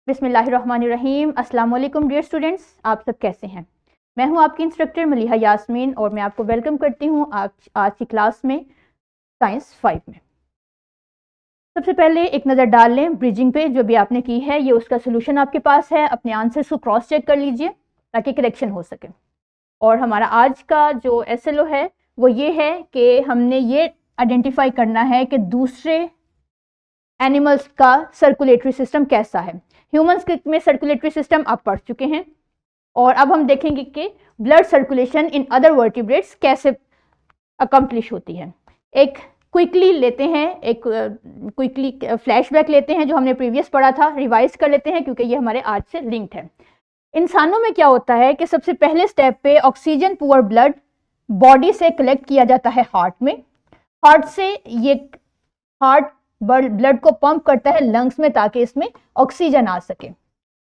बिस्मिल्लाहिर्रहमानिर्रहीम। अस्सलाम वालेकुम डियर स्टूडेंट्स, आप सब कैसे हैं। मैं हूं आपकी इंस्ट्रक्टर मलिहा यास्मीन और मैं आपको वेलकम करती हूं आज की क्लास में साइंस 5 में। सबसे पहले एक नज़र डाल लें ब्रिजिंग पे, जो भी आपने की है ये उसका सोल्यूशन आपके पास है। अपने आंसर्स को क्रॉस चेक कर लीजिए ताकि करेक्शन हो सके। और हमारा आज का जो SLO है वो ये है कि हमने ये आइडेंटिफाई करना है कि दूसरे एनिमल्स का सर्कुलेटरी सिस्टम कैसा है। ह्यूमंस में सर्कुलेटरी सिस्टम आप पढ़ चुके हैं और अब हम देखेंगे कि blood circulation in other vertebrates कैसे अकम्प्लिश होती है। एक क्विकली लेते हैं, एक क्विकली फ्लैशबैक लेते हैं जो हमने प्रीवियस पढ़ा था, रिवाइज कर लेते हैं क्योंकि ये हमारे आज से लिंक्ड है। इंसानों में क्या होता है कि सबसे पहले स्टेप पे ऑक्सीजन पुअर ब्लड बॉडी से कलेक्ट किया जाता है हार्ट में। हार्ट से ये हार्ट ब्लड को पंप करता है लंग्स में ताकि इसमें ऑक्सीजन आ सके।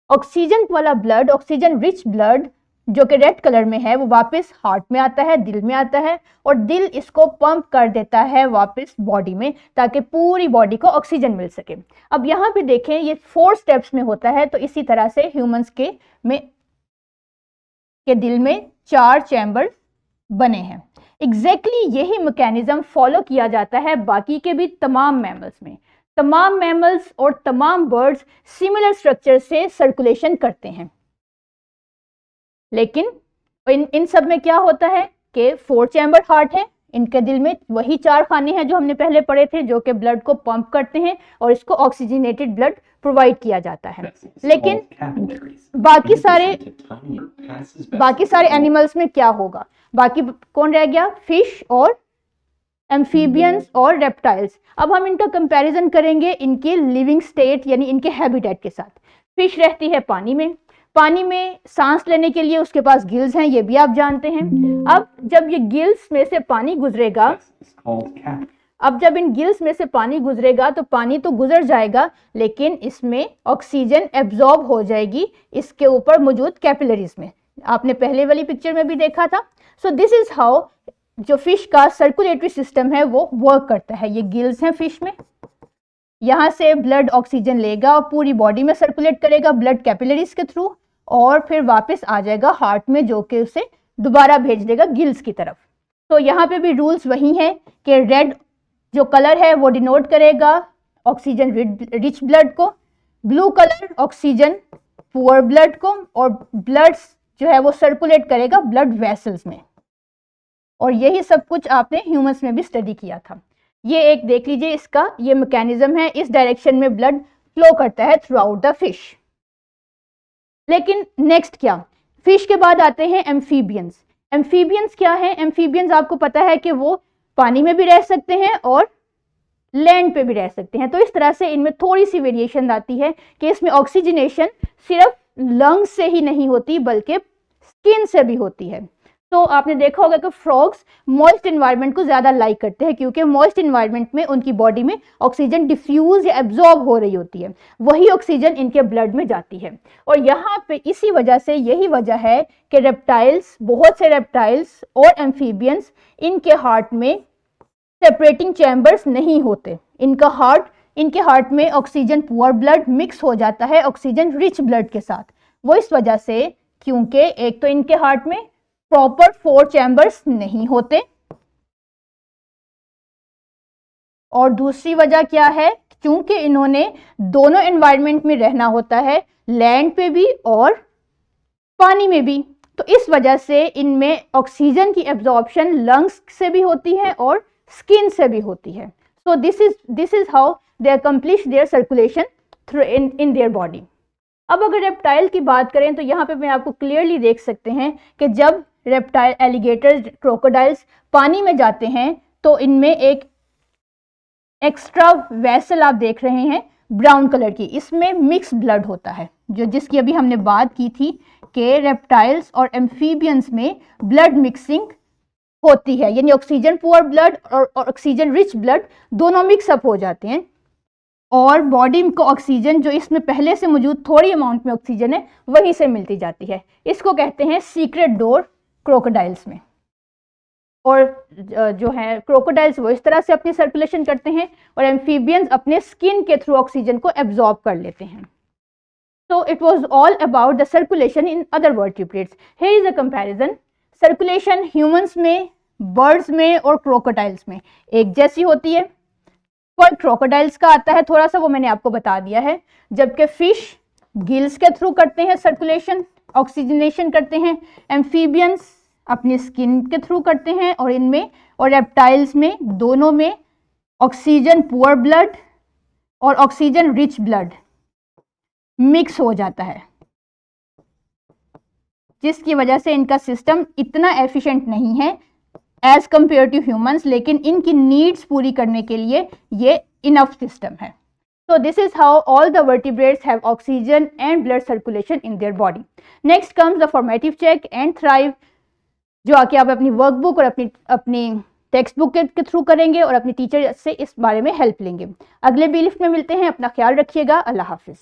ऑक्सीजन वाला ब्लड, ऑक्सीजन रिच ब्लड जो कि रेड कलर में है, वो वापस हार्ट में आता है, दिल में आता है और दिल इसको पंप कर देता है वापस बॉडी में ताकि पूरी बॉडी को ऑक्सीजन मिल सके। अब यहाँ पे देखें ये 4 स्टेप्स में होता है, तो इसी तरह से ह्यूमंस के दिल में 4 चैम्बर बने हैं। एग्जैक्टली यही मैकेनिज्म फॉलो किया जाता है बाकी के भी तमाम मैमल्स में। तमाम मैमल्स और तमाम बर्ड्स सिमिलर स्ट्रक्चर से सर्कुलेशन करते हैं, लेकिन इन सब में क्या होता है कि 4 चैम्बर हार्ट है, इनके दिल में वही 4 खाने हैं जो हमने पहले पढ़े थे, जो कि ब्लड को पंप करते हैं और इसको ऑक्सीजनेटेड ब्लड प्रोवाइड किया जाता है। लेकिन बाकी सारे एनिमल्स में क्या होगा, बाकी कौन रह गया, फिश और एम्फीबियंस और रेप्टाइल्स। अब हम इनका कंपैरिजन करेंगे इनके लिविंग स्टेट यानी इनके हैबिटेट के साथ। फिश रहती है पानी में, पानी में सांस लेने के लिए उसके पास गिल्स हैं, ये भी आप जानते हैं। अब जब ये गिल्स में से पानी गुजरेगा, जब इन गिल्स में से पानी गुजरेगा तो पानी तो गुजर जाएगा, लेकिन इसमें ऑक्सीजन एब्जॉर्ब हो जाएगी इसके ऊपर मौजूद कैपिलरीज में। आपने पहले वाली पिक्चर में भी देखा था। सो दिस इज हाउ जो फिश का सर्कुलेटरी सिस्टम है वो वर्क करता है। ये गिल्स हैं फिश में, यहाँ से ब्लड ऑक्सीजन लेगा और पूरी बॉडी में सर्कुलेट करेगा ब्लड कैपिलरीज के थ्रू और फिर वापस आ जाएगा हार्ट में, जो कि उसे दोबारा भेज देगा गिल्स की तरफ। तो यहाँ पे भी रूल्स वही हैं कि रेड जो कलर है वो डिनोट करेगा ऑक्सीजन रिच ब्लड को, blue colour oxygen poor blood को, और ब्लड जो है वो सर्कुलेट करेगा ब्लड वेसल्स में। और यही सब कुछ आपने ह्यूमंस में भी स्टडी किया था। ये एक देख लीजिए, इसका ये मैकेनिज्म है, इस डायरेक्शन में ब्लड फ्लो करता है थ्रू आउट द फिश। लेकिन नेक्स्ट क्या, फिश के बाद आते हैं एम्फीबियंस। एम्फीबियंस क्या है, एम्फीबियंस आपको पता है कि वो पानी में भी रह सकते हैं और लैंड पे भी रह सकते हैं। तो इस तरह से इनमें थोड़ी सी वेरिएशन आती है कि इसमें ऑक्सीजनेशन सिर्फ लंग्स से ही नहीं होती बल्कि स्किन से भी होती है। तो आपने देखा होगा कि फ्रॉग्स मॉइस्ट एनवायरनमेंट को ज़्यादा लाइक करते हैं क्योंकि मॉइस्ट एनवायरनमेंट में उनकी बॉडी में ऑक्सीजन डिफ्यूज या एब्जॉर्ब हो रही होती है, वही ऑक्सीजन इनके ब्लड में जाती है। और यहाँ पे इसी वजह से, यही वजह है कि रेप्टाइल्स, बहुत से रेप्टाइल्स और एम्फीबियंस, इनके हार्ट में सेपरेटिंग चैम्बर्स नहीं होते। इनके हार्ट में ऑक्सीजन पुअर ब्लड मिक्स हो जाता है ऑक्सीजन रिच ब्लड के साथ। वो इस वजह से क्योंकि एक तो इनके हार्ट में प्रॉपर 4 चैम्बर्स नहीं होते और दूसरी वजह क्या है, क्योंकि इन्होंने दोनों एनवायरनमेंट में रहना होता है, लैंड पे भी और पानी में भी। तो इस वजह से इनमें ऑक्सीजन की एब्जॉर्प्शन लंग्स से भी होती है और स्किन से भी होती है। So this is how they accomplish their circulation through in their body. अब अगर रेप्टाइल की बात करें तो यहाँ पे मैं आपको क्लियरली देख सकते हैं कि जब रेप्टाइल, एलिगेटर्स, क्रोकोडाइल्स पानी में जाते हैं तो इनमें एक एक्स्ट्रा वेसल आप देख रहे हैं ब्राउन कलर की, इसमें मिक्स ब्लड होता है, जो जिसकी अभी हमने बात की थी कि रेप्टाइल्स और एम्फीबियंस में ब्लड मिक्सिंग होती है, यानी ऑक्सीजन पुअर ब्लड और ऑक्सीजन रिच ब्लड दोनों मिक्सअप हो जाते हैं और बॉडी को ऑक्सीजन जो इसमें पहले से मौजूद थोड़ी अमाउंट में ऑक्सीजन है वहीं से मिलती जाती है। इसको कहते हैं सीक्रेट डोर क्रोकोडाइल्स में। और जो है क्रोकोडाइल्स वो इस तरह से अपनी सर्कुलेशन करते हैं और एम्फीबियंस अपने स्किन के थ्रू ऑक्सीजन को एब्जॉर्ब कर लेते हैं। So it was all about the circulation in other vertebrates. Here is a comparison. Circulation humans में, birds में और crocodiles में एक जैसी होती है. पर crocodiles का आता है थोड़ा सा, वो मैंने आपको बता दिया है. जबकि fish गिल्स के थ्रू करते हैं सर्कुलेशन, ऑक्सीजनेशन करते हैं. एम्फीबियंस अपनी स्किन के थ्रू करते हैं, और इनमें और रेप्टाइल्स में दोनों में ऑक्सीजन पुअर ब्लड और ऑक्सीजन रिच ब्लड मिक्स हो जाता है, जिसकी वजह से इनका सिस्टम इतना एफिशिएंट नहीं है एज कंपेयर टू ह्यूमंस, लेकिन इनकी नीड्स पूरी करने के लिए ये इनफ सिस्टम है. So this is how all the vertebrates have oxygen and blood circulation in their body. Next comes the formative check and thrive, जो आके आप अपनी वर्कबुक और अपनी टेक्स्ट बुक के थ्रू करेंगे और अपनी टीचर से इस बारे में हेल्प लेंगे. अगले बी लिफ्ट में मिलते हैं. अपना ख्याल रखिएगा. अल्लाह हाफिज़.